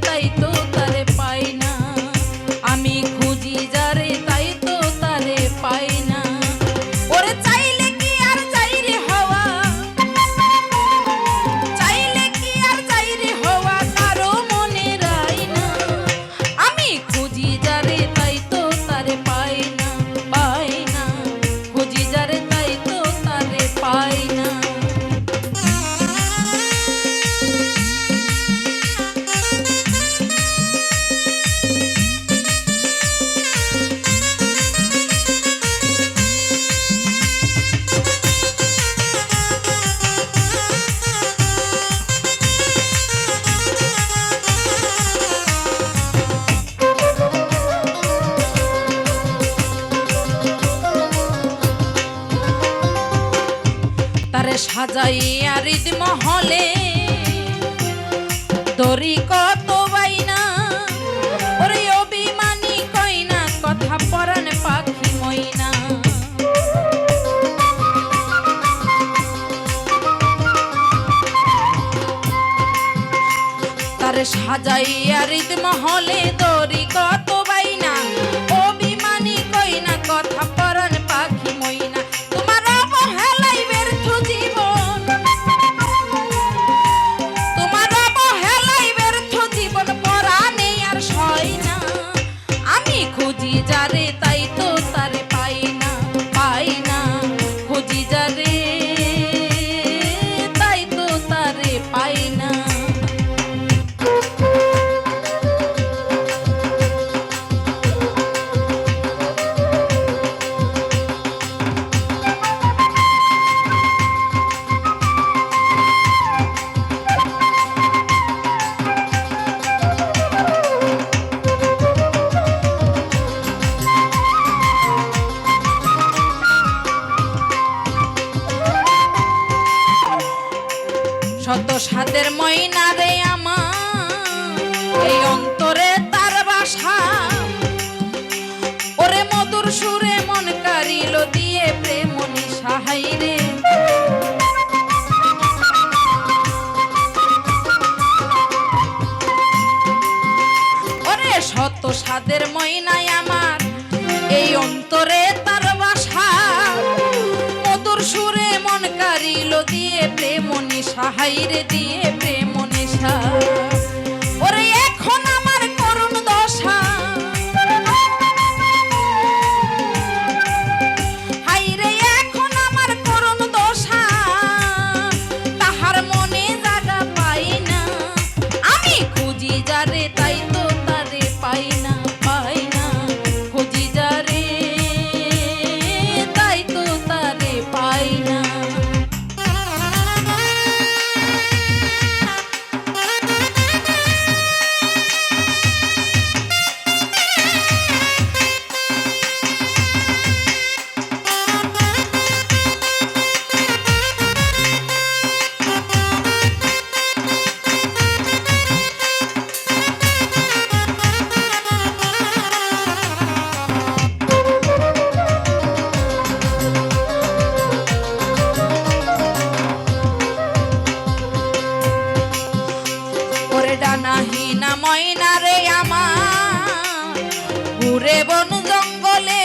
তাই তো তারে পাই না, আমি খুঁজি যারে তাই তো তারে পাই না। ওরে চাইলে কি আর চাই রে হওয়া, চাইলে কি আর চাই রে হওয়া কারো মনে রাই না, আমি খুঁজি যারে তাই তো তারে পাই না, পাই না, খুঁজি যারে তাই তো তারে পাই না। তারে সাজাইয়া হৃদ মহলে দড়ি কত বাইনা, ওরে অভিমানী কইনা কথা পরাণ পাখি মইনা। তারে সাজাইয়া হৃদ মহলে দড়ি কত বাইনা, অভিমানী কইনা কথা পরাণ পাখি মইনা। তোমার অবহেলাই ব্যর্থ জীবন, তোমার অবহেলাই ব্যর্থ জীবন পরাণে আর সয় না, আমি খুঁজি যারে তাই তো তারে পাই না, পাই না, খুঁজি যারে তাই তো তারে পাই না। শত সাদের ময়না রে আমার এই অন্তরে তার বাসা, ওরে মধুর সুরে মন কারিল দিয়ে প্রেম নিশাহাই রে। ওরে শত সাদের ময়নায় আমার এই অন্তরে তার বাসা, মধুর সুরে মন কারিল দিয়ে প্রেম নিশাহাই রে, দিয়ে প্রেম নিশা। ওরে এখন আমার করুণ দশা, হাই রে এখন আমার করুণ দশা, তাহার মনে জায়গা পাই না, আমি খুঁজি যারে তাই তো তারে পাই না, পাই না, খুঁজি যারে তাই তো তারে পাই না। ডানাহীনা ময়না রে আমার ঘুরে বন জঙ্গলে,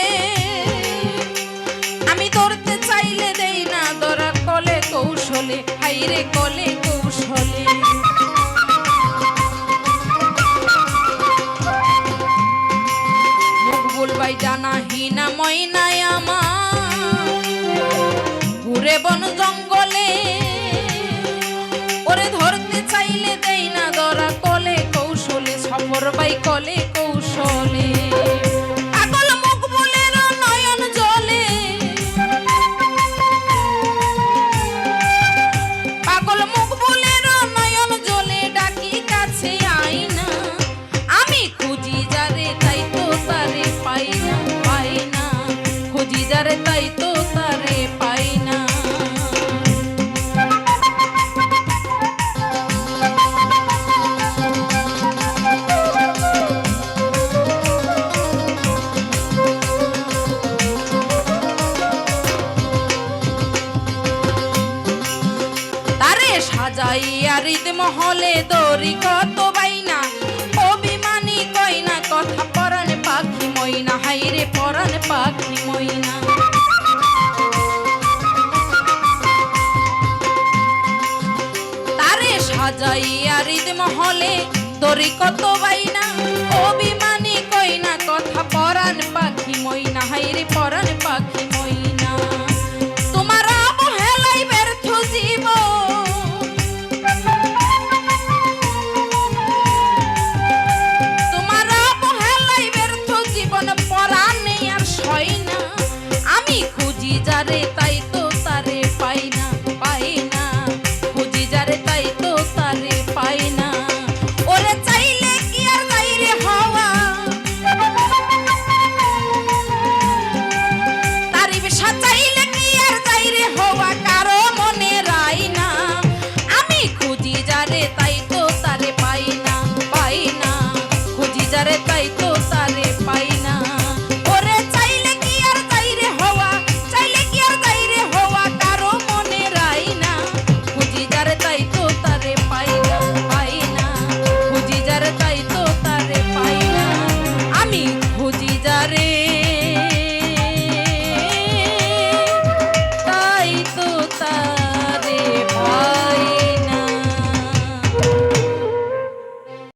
আমি ধরতে চাইলে দেই না ধরা কলে কৌশলে, হাই রে কলে কৌশলে। মুখ বলবাই ডানাহীনা ময়নায় আমার ঘুরে বন জঙ্গলে, ওরে ধরতে চাইলে দেই না ধরা কলে কৌশলে, সফর বাই কলে কৌশলে। পাগল মুখ বুলের নয়ন জলে, পাগল মুখ বুলের নয়ন জলে, ডাকি কাছে আই না, আমি খুঁজি যারে তাই তো তারে পাই না, পাই না, খুঁজি যারে তাই তো তারে পাই না। সাজাইয়া হৃদ মহলে দড়ি কত বাইনা, হৃদ মহলে দরি কত বাইনা অভিমানী কইনা কথা পরাণ পাখি মইনা হাইরে পরাণ পাখি মইনা তোমার অবহেলাই ব্যর্থ জীবন তোমার অবহেলাই ব্যর্থ জীবন পরাণে আর সয় না আমি খুঁজি যারে তাই তো তারে পাই না পাই না খুঁজি যারে তাই তো তারে পাই না ওরে চাইলে কি আর যাইরে হওয়া তারি বেশা চাইলে কি আর যাইরে হওয়া কারো মনে রাই না আমি খুঁজি যারে তাই তো তারে পাই না পাই না খুঁজি যারে তাই তো তারে পাই না ওরে চাইলে কি আর যাইরে হওয়া চাইলে কি আর যাইরে হওয়া কারো মনে রাই না খুঁজি যারে তাই তো তারে পাই না পাই না খুঁজি যারে তাই তো তারে পাই না আমি খুঁজি যারে